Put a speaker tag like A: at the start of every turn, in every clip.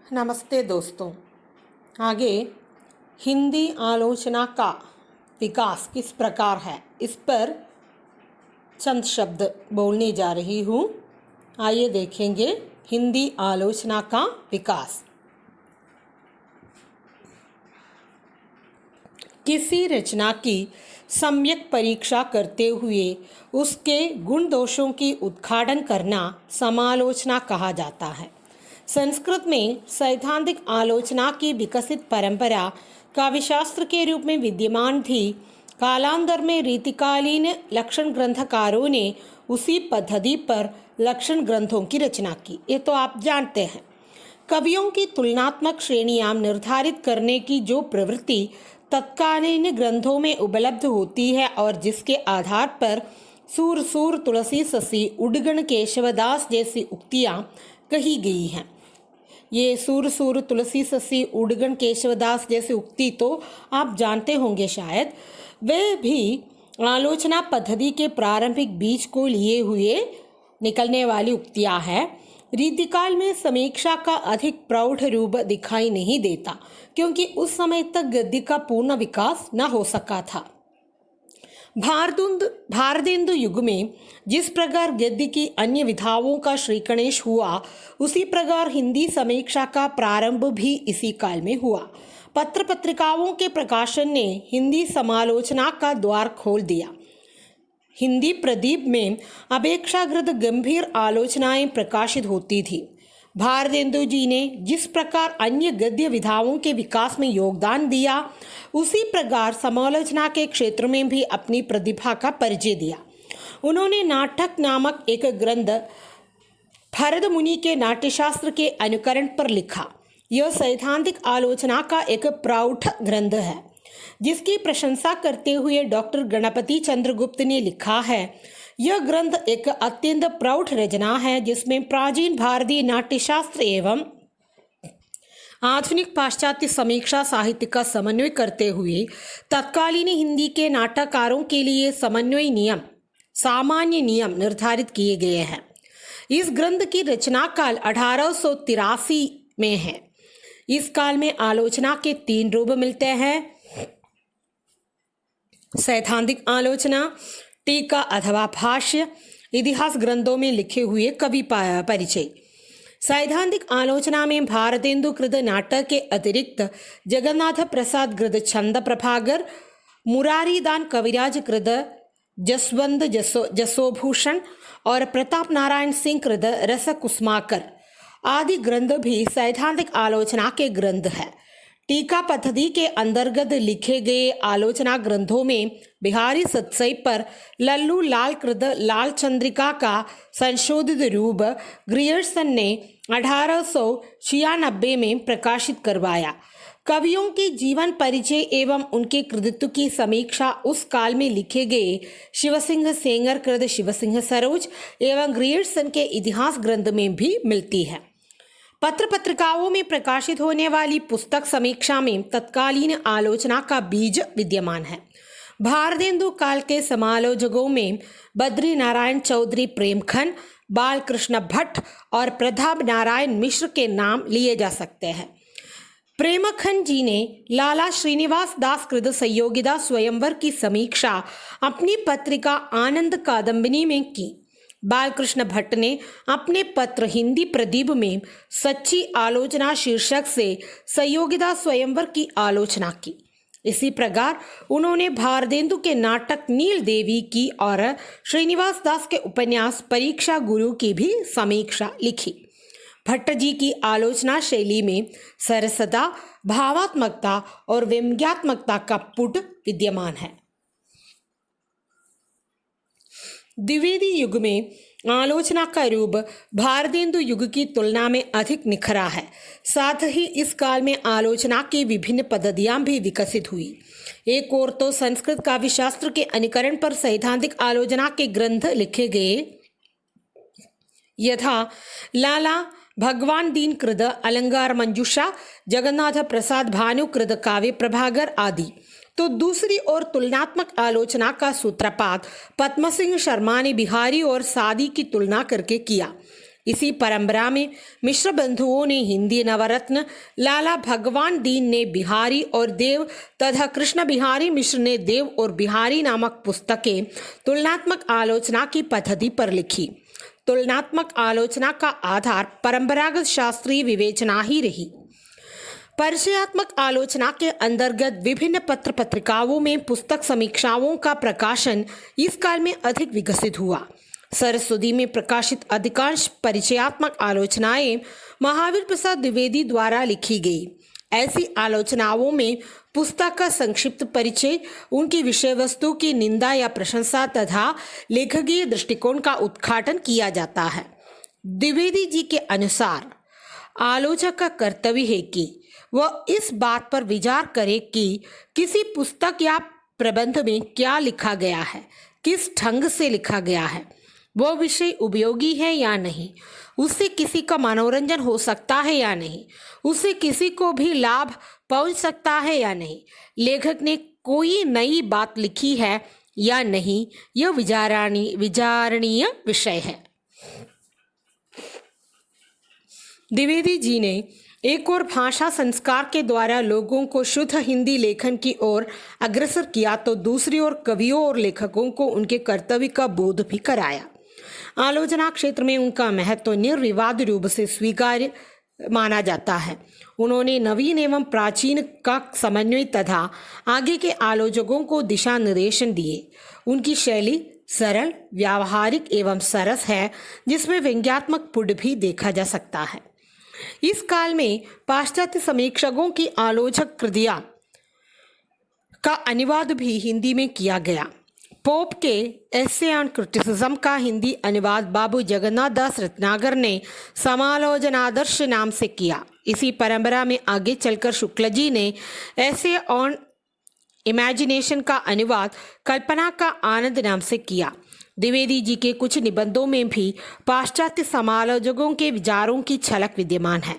A: नमस्ते दोस्तों। आगे हिंदी आलोचना का विकास किस प्रकार है, इस पर चंद शब्द बोलने जा रही हूँ। आइए देखेंगे हिंदी आलोचना का विकास। किसी रचना की सम्यक परीक्षा करते हुए उसके गुण दोषों की उद्घाटन करना समालोचना कहा जाता है। संस्कृत में सैद्धांतिक आलोचना की विकसित परंपरा काव्यशास्त्र के रूप में विद्यमान थी। कालांतर में रीतिकालीन लक्षण ग्रंथकारों ने उसी पद्धति पर लक्षण ग्रंथों की रचना की। ये तो आप जानते हैं। कवियों की तुलनात्मक श्रेणियां निर्धारित करने की जो प्रवृत्ति तत्कालीन ग्रंथों में उपलब्ध होती है और जिसके आधार पर सूर सूर तुलसी ससी उडगण केशवदास जैसी उक्तियां कही गई हैं। ये सूर सूर तुलसी ससी उडगण केशवदास जैसी उक्ति तो आप जानते होंगे शायद। वे भी आलोचना पद्धति के प्रारंभिक बीज को लिए हुए निकलने वाली उक्तियां हैं। रीतिकाल में समीक्षा का अधिक प्रौढ़ रूप दिखाई नहीं देता, क्योंकि उस समय तक गद्य का पूर्ण विकास न हो सका था। भारतेंदु युग में जिस प्रकार गद्य की अन्य विधाओं का श्रीगणेश हुआ, उसी प्रकार हिंदी समीक्षा का प्रारंभ भी इसी काल में हुआ। पत्र पत्रिकाओं के प्रकाशन ने हिंदी समालोचना का द्वार खोल दिया। हिंदी प्रदीप में अपेक्षाकृत गंभीर आलोचनाएं प्रकाशित होती थी। भारतेंदु जी ने जिस प्रकार अन्य गद्य विधाओं के विकास में योगदान दिया, उसी प्रकार समालोचना के क्षेत्र में भी अपनी प्रतिभा का परिचय दिया। उन्होंने नाटक नामक एक ग्रंथ भरत मुनि के नाट्यशास्त्र के अनुकरण पर लिखा। यह सैद्धांतिक आलोचना का एक प्रौढ़ ग्रंथ है, जिसकी प्रशंसा करते हुए डॉक्टर गणपति चंद्रगुप्त ने लिखा है, यह ग्रंथ एक अत्यंत प्रौढ़ रचना है, जिसमें प्राचीन भारतीय नाट्यशास्त्र एवं आधुनिक पाश्चात्य समीक्षा साहित्य का समन्वय करते हुए तत्कालीन हिंदी के नाटककारों के लिए सामान्य नियम निर्धारित किए गए हैं। इस ग्रंथ की रचना काल 1883 में है। इस काल में आलोचना के 3 रूप मिलते हैं: सैद्धांतिक आलोचना, टीका अथवा भाष्य, इतिहास ग्रंथों में लिखे हुए कवि परिचय। सैद्धांतिक आलोचना में भारतेंदु कृत नाटक के अतिरिक्त जगन्नाथ प्रसाद कृत छंद प्रभाकर, मुरारीदान कविराज कृत जसवंत जसोभूषण और प्रताप नारायण सिंह कृत रस कुसुमाकर आदि ग्रंथ भी सैद्धांतिक आलोचना के ग्रंथ है। टीका पद्धति के अंतर्गत लिखे गए आलोचना ग्रंथों में बिहारी सतसई पर लल्लू लाल कृत लाल चंद्रिका का संशोधित रूप ग्रियर्सन ने 1896 में प्रकाशित करवाया। कवियों के जीवन परिचय एवं उनके कृतित्व की समीक्षा उस काल में लिखे गए शिवसिंह सेंगर कृत शिवसिंह सरोज एवं ग्रियर्सन के इतिहास ग्रंथ में भी मिलती है। पत्र पत्रिकाओं में प्रकाशित होने वाली पुस्तक समीक्षा में तत्कालीन आलोचना का बीज विद्यमान है। भारतेंदु काल के समालोचकों में बद्री नारायण चौधरी प्रेमखन, बालकृष्ण भट्ट और प्रताप नारायण मिश्र के नाम लिए जा सकते हैं। प्रेमखन जी ने लाला श्रीनिवास दास कृत संयोगिता स्वयंवर की समीक्षा अपनी पत्रिका आनंद कादम्बिनी में की। बालकृष्ण भट्ट ने अपने पत्र हिंदी प्रदीप में सच्ची आलोचना शीर्षक से संयोगिता स्वयंवर की आलोचना की। इसी प्रकार उन्होंने भारतेंदु के नाटक नील देवी की और श्रीनिवास दास के उपन्यास परीक्षा गुरु की भी समीक्षा लिखी। भट्ट जी की आलोचना शैली में सरसता, भावात्मकता और व्यंग्यात्मकता का पुट विद्यमान है। द्विवेदी युग में आलोचना का रूप भारतेंदु युग की तुलना में अधिक निखरा है। साथ ही इस काल में आलोचना की विभिन्न पद्धतियां भी विकसित हुई। एक ओर तो संस्कृत काव्यशास्त्र के अनुकरण पर सैद्धांतिक आलोचना के ग्रंथ लिखे गए, यथा लाला भगवान दीन कृत अलंकार मंजूषा, जगन्नाथ प्रसाद भानु कृत काव्य प्रभाकर आदि। तो दूसरी ओर तुलनात्मक आलोचना का सूत्रपात पद्म सिंह शर्मा ने बिहारी और सादी की तुलना करके किया। इसी परंपरा में मिश्र बंधुओं ने हिंदी नवरत्न लाला भगवान दीन ने बिहारी और देव तथा कृष्ण बिहारी मिश्र ने देव और बिहारी नामक पुस्तकें तुलनात्मक आलोचना की पद्धति पर लिखी। तुलनात्मक आलोचना का आधार परंपरागत शास्त्रीय विवेचना ही रही। परिचयात्मक आलोचना के अंतर्गत विभिन्न पत्र पत्रिकाओं में पुस्तक समीक्षाओं का प्रकाशन इस काल में अधिक विकसित हुआ। सरस्वती में प्रकाशित अधिकांश परिचयात्मक आलोचनाएं महावीर प्रसाद द्विवेदी द्वारा लिखी गई। ऐसी आलोचनाओं में पुस्तक का संक्षिप्त परिचय, उनकी विषय वस्तु की निंदा या प्रशंसा तथा लेखकीय दृष्टिकोण का उद्घाटन किया जाता है। द्विवेदी जी के अनुसार आलोचक का कर्तव्य है कि वह इस बात पर विचार करे कि किसी पुस्तक या प्रबंध में क्या लिखा गया है, किस ढंग से लिखा गया है, वह विषय उपयोगी है या नहीं, उससे किसी का मनोरंजन हो सकता है या नहीं, उससे किसी को भी लाभ पहुंच सकता है या नहीं, लेखक ने कोई नई बात लिखी है या नहीं, यह विचारणीय विषय है। द्विवेदी जी ने एक और भाषा संस्कार के द्वारा लोगों को शुद्ध हिंदी लेखन की ओर अग्रसर किया, तो दूसरी ओर कवियों और लेखकों को उनके कर्तव्य का बोध भी कराया। आलोचना क्षेत्र में उनका महत्व निर्विवाद रूप से स्वीकार्य माना जाता है। उन्होंने नवीन एवं प्राचीन का समन्वय तथा आगे के आलोचकों को दिशा निर्देशन दिए। उनकी शैली सरल, व्यावहारिक एवं सरस है, जिसमें व्यंग्यात्मक पुट भी देखा जा सकता है। इस काल में पाश्चात्य समीक्षकों की आलोचक कृतियां का अनुवाद भी हिंदी में किया गया। पोप के एसे ऑन क्रिटिसिज्म का हिंदी अनुवाद बाबू जगन्नाथ दास रत्नाकर ने समालोचनादर्श नाम से किया। इसी परंपरा में आगे चलकर शुक्ल जी ने एसे ऑन इमेजिनेशन का अनुवाद कल्पना का आनंद नाम से किया। द्विवेदी जी के कुछ निबंधों में भी पाश्चात्य समालोचकों के विचारों की झलक विद्यमान है।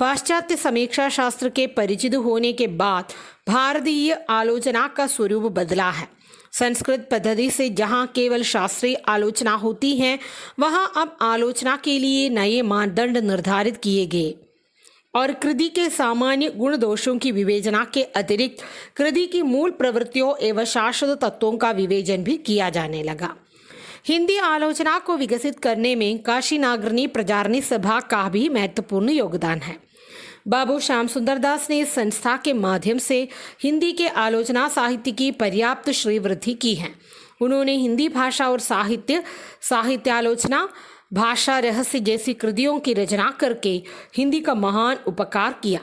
A: पाश्चात्य समीक्षा शास्त्र के परिचित होने के बाद भारतीय आलोचना का स्वरूप बदला है। संस्कृत पद्धति से जहाँ केवल शास्त्रीय आलोचना होती है, वहाँ अब आलोचना के लिए नए मानदंड निर्धारित किए गए और कृति के सामान्य गुण दोषों की विवेचना के अतिरिक्त कृति की मूल प्रवृत्तियों एवं शाश्वत तत्वों का विवेचन भी किया जाने लगा। हिंदी आलोचना को विकसित करने में काशी नागरणी प्रचारणी सभा का भी महत्वपूर्ण योगदान है। बाबू श्याम सुंदर दास ने इस संस्था के माध्यम से हिंदी के आलोचना साहित्य की पर्याप्त श्रीवृद्धि की है। उन्होंने हिंदी भाषा और साहित्यालोचना, भाषा रहस्य जैसी कृतियों की रचना करके हिंदी का महान उपकार किया।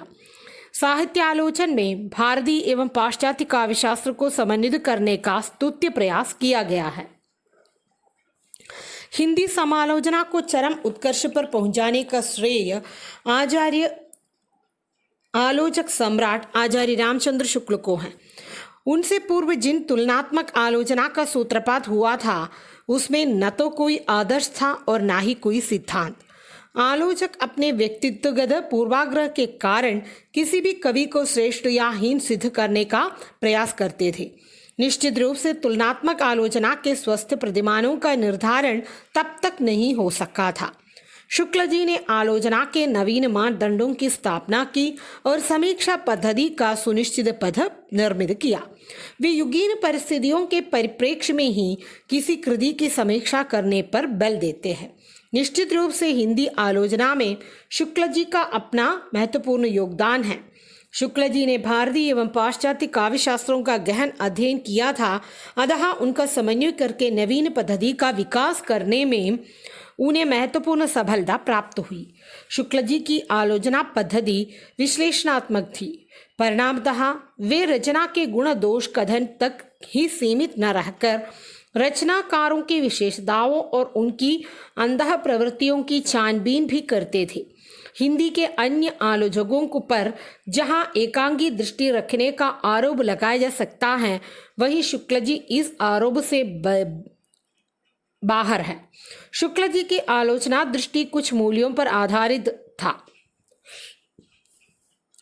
A: साहित्यालोचन में भारतीय एवं पाश्चात्य काव्यशास्त्र को समन्वित करने का स्तुत्य प्रयास किया गया है। हिंदी समालोचना को चरम उत्कर्ष पर पहुंचाने का श्रेय आलोचक सम्राट आचार्य रामचंद्र शुक्ल को है। उनसे पूर्व जिन तुलनात्मक आलोचना का सूत्रपात हुआ था, उसमें न तो कोई आदर्श था और न ही कोई सिद्धांत। आलोचक अपने व्यक्तित्वगत पूर्वाग्रह के कारण किसी भी कवि को श्रेष्ठ या हीन सिद्ध करने का प्रयास करते थे। निश्चित रूप से तुलनात्मक आलोचना के स्वस्थ प्रतिमानों का निर्धारण तब तक नहीं हो सका था। शुक्ल जी ने आलोचना के नवीन मानदंडों की स्थापना की और समीक्षा पद्धति का सुनिश्चित पद निर्मित किया। वे युगीन परिस्थितियों के परिप्रेक्ष्य में ही किसी कृति की समीक्षा करने पर बल देते हैं। निश्चित रूप से हिंदी आलोचना में शुक्ल जी का अपना महत्वपूर्ण योगदान है। शुक्ल जी ने भारतीय एवं पाश्चात्य काव्य शास्त्रों का गहन अध्ययन किया था, अतः उनका समन्वय करके नवीन पद्धति का विकास करने में उन्हें महत्वपूर्ण सफलता प्राप्त हुई। शुक्ल जी की आलोचना पद्धति विश्लेषणात्मक थी। परिणामतः वे रचना के गुण दोष कथन तक ही सीमित न रहकर रचनाकारों की विशेषताओं और उनकी अंतः प्रवृत्तियों की छानबीन भी करते थे। हिंदी के अन्य आलोचकों को पर जहां एकांगी दृष्टि रखने का आरोप लगाया जा सकता है, वहीं शुक्ल जी इस आरोप से बाहर है। शुक्ल जी की आलोचना दृष्टि कुछ मूल्यों पर आधारित था: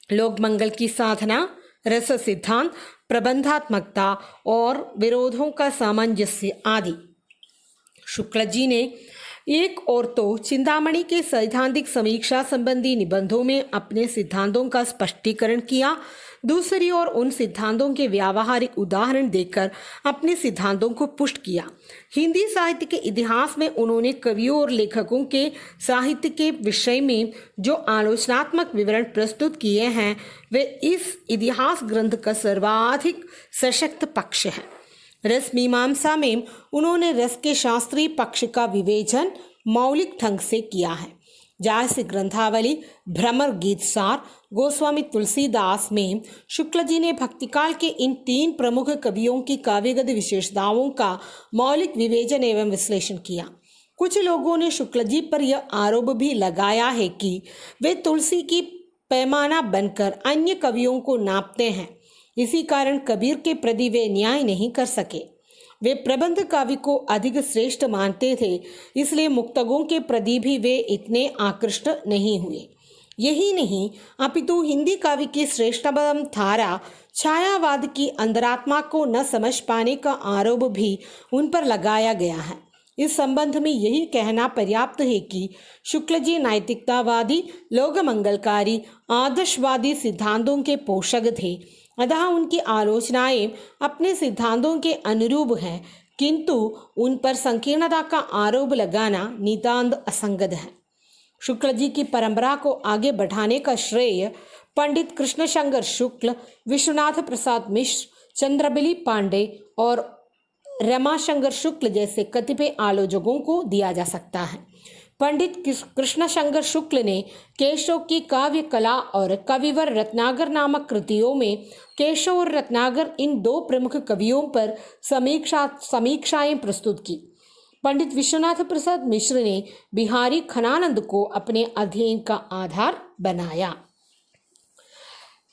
A: लोक मंगल की साधना, रस सिद्धांत, प्रबंधात्मकता और विरोधों का सामंजस्य आदि। शुक्ल जी ने एक और तो चिंतामणि के सैद्धांतिक समीक्षा संबंधी निबंधों में अपने सिद्धांतों का स्पष्टीकरण किया, दूसरी ओर उन सिद्धांतों के व्यावहारिक उदाहरण देकर अपने सिद्धांतों को पुष्ट किया। हिंदी साहित्य के इतिहास में उन्होंने कवियों और लेखकों के साहित्य के विषय में जो आलोचनात्मक विवरण प्रस्तुत किए हैं वे इस इतिहास ग्रंथ का सर्वाधिक सशक्त पक्ष है। रस मीमांसा में उन्होंने रस के शास्त्रीय पक्ष का विवेचन मौलिक ढंग से किया है। जैसे ग्रंथावली, भ्रमर, गीतसार, गोस्वामी तुलसीदास में शुक्ल जी ने भक्तिकाल के इन 3 प्रमुख कवियों की काव्यगत विशेषताओं का मौलिक विवेचन एवं विश्लेषण किया। कुछ लोगों ने शुक्ल जी पर यह आरोप भी लगाया है कि वे तुलसी की पैमाना बनकर अन्य कवियों को नापते हैं। इसी कारण कबीर के प्रति वे न्याय नहीं कर सके। वे प्रबंध काव्य को अधिक श्रेष्ठ मानते थे, इसलिए मुक्तकों के प्रति भी वे इतने आकृष्ट नहीं हुए। यही नहीं, अपितु हिंदी काव्य की श्रेष्ठतम धारा छायावाद की अंतरात्मा को न समझ पाने का आरोप भी उन पर लगाया गया है। इस संबंध में यही कहना पर्याप्त है कि शुक्ल जी नैतिकतावादी, लोकमंगलकारी, आदर्शवादी सिद्धांतों के पोषक थे, अतः उनकी आलोचनाएं अपने सिद्धांतों के अनुरूप हैं, किंतु उन पर संकीर्णता का आरोप लगाना नितांत असंगत है। शुक्ल जी की परंपरा को आगे बढ़ाने का श्रेय पंडित कृष्णशंकर शुक्ल, विश्वनाथ प्रसाद मिश्र, चंद्रबिली पांडे और रमाशंकर शुक्ल जैसे कतिपय आलोचकों को दिया जा सकता है। पंडित कृष्णशंकर शुक्ल ने केशव की काव्य कला और कविवर रत्नाकर नामक कृतियों में केशव और रत्नाकर इन 2 प्रमुख कवियों पर समीक्षाएं प्रस्तुत की। पंडित विश्वनाथ प्रसाद मिश्र ने बिहारी खनानंद को अपने अध्ययन का आधार बनाया।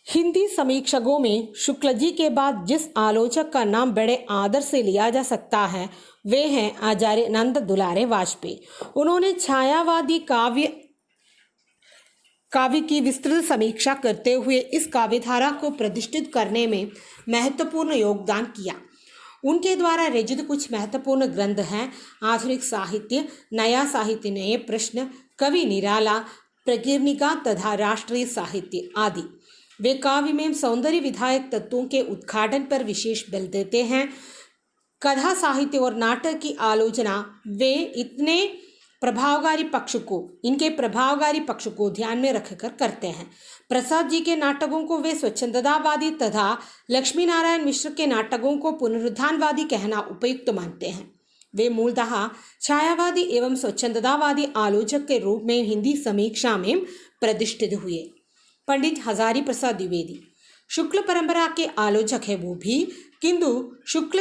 A: हिंदी समीक्षकों में शुक्ल जी के बाद जिस आलोचक का नाम बड़े आदर से लिया जा सकता है वे हैं आचार्य नंद दुलारे वाजपेयी। उन्होंने छायावादी काव्य की विस्तृत समीक्षा करते हुए इस काव्यधारा को प्रतिष्ठित करने में महत्वपूर्ण योगदान किया। उनके द्वारा रचित कुछ महत्वपूर्ण ग्रंथ हैं आधुनिक साहित्य, नया साहित्य, नए प्रश्न, कवि निराला, प्रकीर्णिका तथा राष्ट्रीय साहित्य आदि। वे काव्य में सौंदर्य विधायक तत्वों के उद्घाटन पर विशेष बल देते हैं। कथा साहित्य और नाटक की आलोचना वे इनके प्रभावकारी पक्ष को ध्यान में रखकर करते हैं। प्रसाद जी के नाटकों को वे स्वच्छंदतावादी तथा लक्ष्मी नारायण मिश्र के नाटकों को पुनरुत्थानवादी कहना उपयुक्त मानते हैं। वे मूलतः छायावादी एवं स्वच्छंदतावादी आलोचक के रूप में हिंदी समीक्षा में प्रतिष्ठित हुए। पंडित हजारी प्रसाद द्विवेदी शुक्ल परंपरा के आलोचक है वो भी, किंतु शुक्ल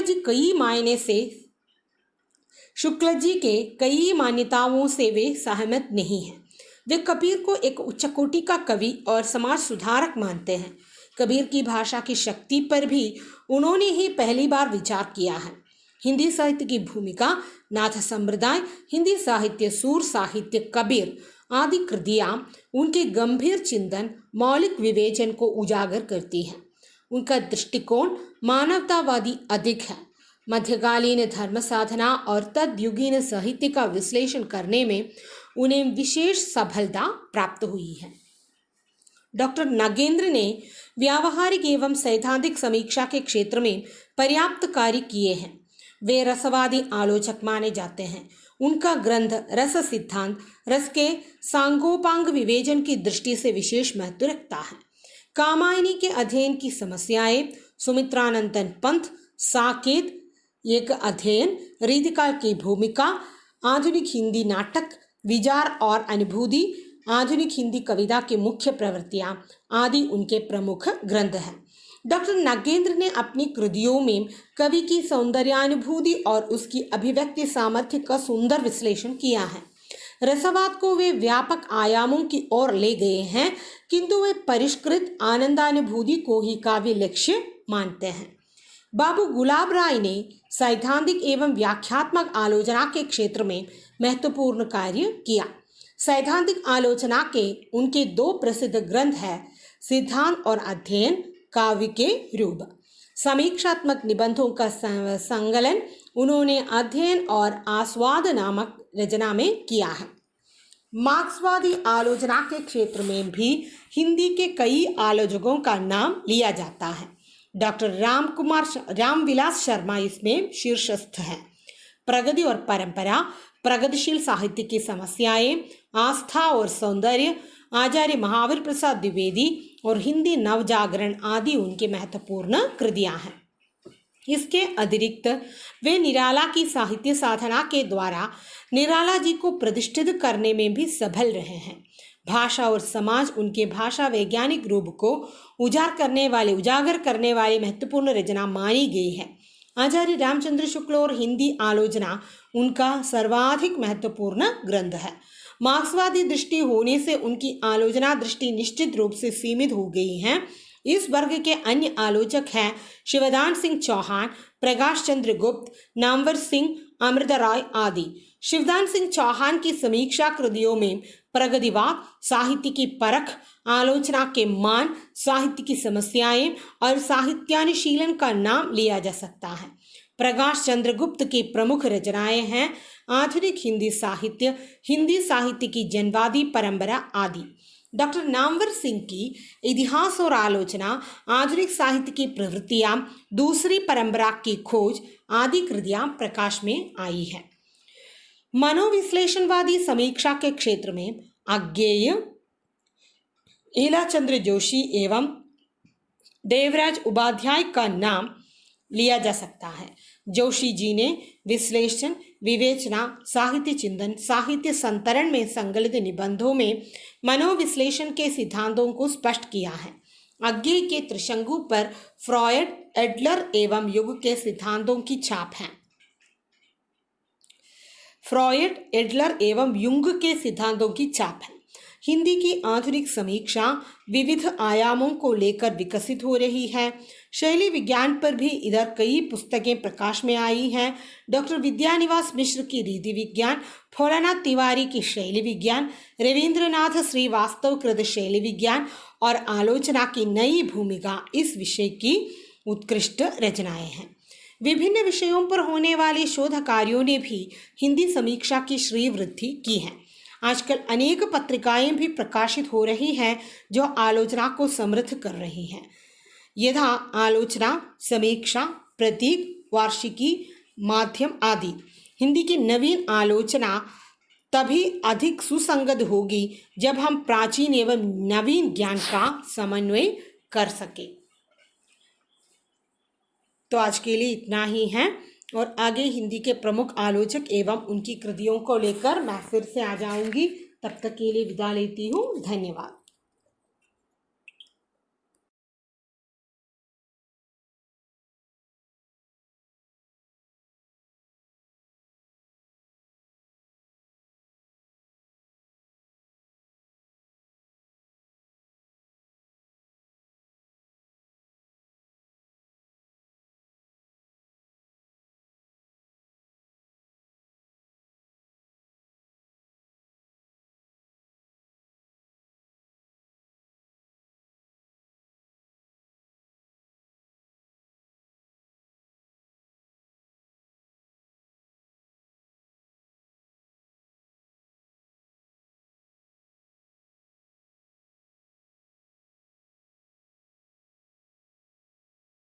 A: जी के कई मान्यताओं से वे सहमत नहीं हैं। वे कबीर को एक उच्च कोटि का कवि और समाज सुधारक मानते हैं। कबीर की भाषा की शक्ति पर भी उन्होंने ही पहली बार विचार किया है। हिंदी साहित्य की भूमिका, नाथ संप्रदाय, हिंदी साहित्य, सूर साहित्य, कबीर आदि कृतियां उनके गंभीर चिंतन, मौलिक विवेचन को उजागर करती हैं। उनका दृष्टिकोण मानवतावादी अधिक है। मध्यकालीन धर्म साधना और तद्युगीन साहित्य का विश्लेषण करने में उन्हें विशेष सफलता प्राप्त हुई है। डॉक्टर नागेंद्र ने व्यावहारिक एवं सैद्धांतिक समीक्षा के क्षेत्र में पर्याप्त कार्य किए हैं। वे रसवादी आलोचक माने जाते हैं। उनका ग्रंथ रस सिद्धांत रस के सांगोपांग विवेचन की दृष्टि से विशेष महत्व रखता है। कामायनी के अध्ययन की समस्याएं, सुमित्रानंदन पंथ, साकेत एक अध्ययन, रीतिकाल की भूमिका, आधुनिक हिंदी नाटक, विचार और अनुभूति, आधुनिक हिंदी कविता की मुख्य प्रवृत्तियां आदि उनके प्रमुख ग्रंथ हैं। डॉक्टर नागेंद्र ने अपनी कृतियों में कवि की सौंदर्यानुभूति और उसकी अभिव्यक्ति सामर्थ्य का सुंदर विश्लेषण किया है। रसवाद को वे व्यापक आयामों की ओर ले गए हैं, किंतु वे परिष्कृत आनंदानुभूति को ही काव्य लक्ष्य मानते हैं। बाबू गुलाब राय ने सैद्धांतिक एवं व्याख्यात्मक आलोचना के क्षेत्र में महत्वपूर्ण कार्य किया। सैद्धांतिक आलोचना के उनके 2 प्रसिद्ध ग्रंथ हैं सिद्धांत और अध्ययन, काव्य के रूप। समीक्षात्मक निबंधों का संकलन उन्होंने अध्ययन और आस्वाद नामक रचना में किया है। मार्क्सवादी आलोचना के क्षेत्र में भी हिंदी के कई आलोचकों का नाम लिया जाता है। डॉक्टर रामविलास शर्मा इसमें शीर्षस्थ है। प्रगति और परंपरा, प्रगतिशील साहित्य की समस्याएं, आस्था और सौंदर्य, आचार्य महावीर प्रसाद द्विवेदी और हिंदी नवजागरण आदि उनके महत्वपूर्ण कृतियां हैं। इसके अतिरिक्त वे निराला की साहित्य साधना के द्वारा निराला जी को प्रतिष्ठित करने में भी सफल रहे हैं। भाषा और समाज उनके भाषा वैज्ञानिक रूप को उजागर करने वाली महत्वपूर्ण रचना मानी गई है। आचार्य रामचंद्र शुक्ल और हिंदी आलोचना उनका सर्वाधिक महत्वपूर्ण ग्रंथ है। मार्क्सवादी दृष्टि होने से उनकी आलोचना दृष्टि निश्चित रूप से सीमित हो गई है। इस वर्ग के अन्य आलोचक हैं शिवदान सिंह चौहान, प्रकाश चंद्र गुप्त, नामवर सिंह, अमृता राय आदि। शिवदान सिंह चौहान की समीक्षा कृतियों में प्रगतिवाद, साहित्य की परख, आलोचना के मान, साहित्य की समस्याएं और साहित्यानुशीलन का नाम लिया जा सकता है। प्रकाश चंद्र गुप्त की प्रमुख रचनाएं हैं आधुनिक हिंदी साहित्य की जनवादी परंपरा आदि। डॉक्टर नामवर सिंह की इतिहास और आलोचना, आधुनिक साहित्य की प्रवृत्तियां, दूसरी परंपरा की खोज आदि कृतियां प्रकाश में आई है। मनोविश्लेषणवादी समीक्षा के क्षेत्र में अज्ञेय, ईलाचंद्र जोशी एवं देवराज उपाध्याय का नाम लिया जा सकता है। जोशी जी ने विश्लेषण, विवेचना, साहित्य चिंतन, साहित्य संतरण में संकलित निबंधों में मनोविश्लेषण के सिद्धांतों को स्पष्ट किया है। अज्ञेय के त्रिशंकु पर फ्रॉयड, एडलर एवं युग के सिद्धांतों की छाप है। फ्रॉयड, एडलर एवं युंग के सिद्धांतों की छाप है। हिंदी की आधुनिक समीक्षा विविध आयामों को लेकर विकसित हो रही है। शैली विज्ञान पर भी इधर कई पुस्तकें प्रकाश में आई हैं। डॉक्टर विद्यानिवास मिश्र की रीति विज्ञान, भोलानाथ तिवारी की शैली विज्ञान, रविंद्रनाथ श्रीवास्तव कृत शैली विज्ञान और आलोचना की नई भूमिका इस विषय की उत्कृष्ट रचनाएं हैं। विभिन्न विषयों पर होने वाले शोध कार्यों ने भी हिंदी समीक्षा की श्री वृद्धि की है। आजकल अनेक पत्रिकाएं भी प्रकाशित हो रही हैं जो आलोचना को समृद्ध कर रही हैं, यथा आलोचना, समीक्षा, प्रतीक, वार्षिकी, माध्यम आदि। हिंदी की नवीन आलोचना तभी अधिक सुसंगत होगी जब हम प्राचीन एवं नवीन ज्ञान का समन्वय कर सके। तो आज के लिए इतना ही है और आगे हिंदी के प्रमुख आलोचक एवं उनकी कृतियों को लेकर मैं फिर से आ जाऊंगी। तब तक के लिए विदा लेती हूँ। धन्यवाद।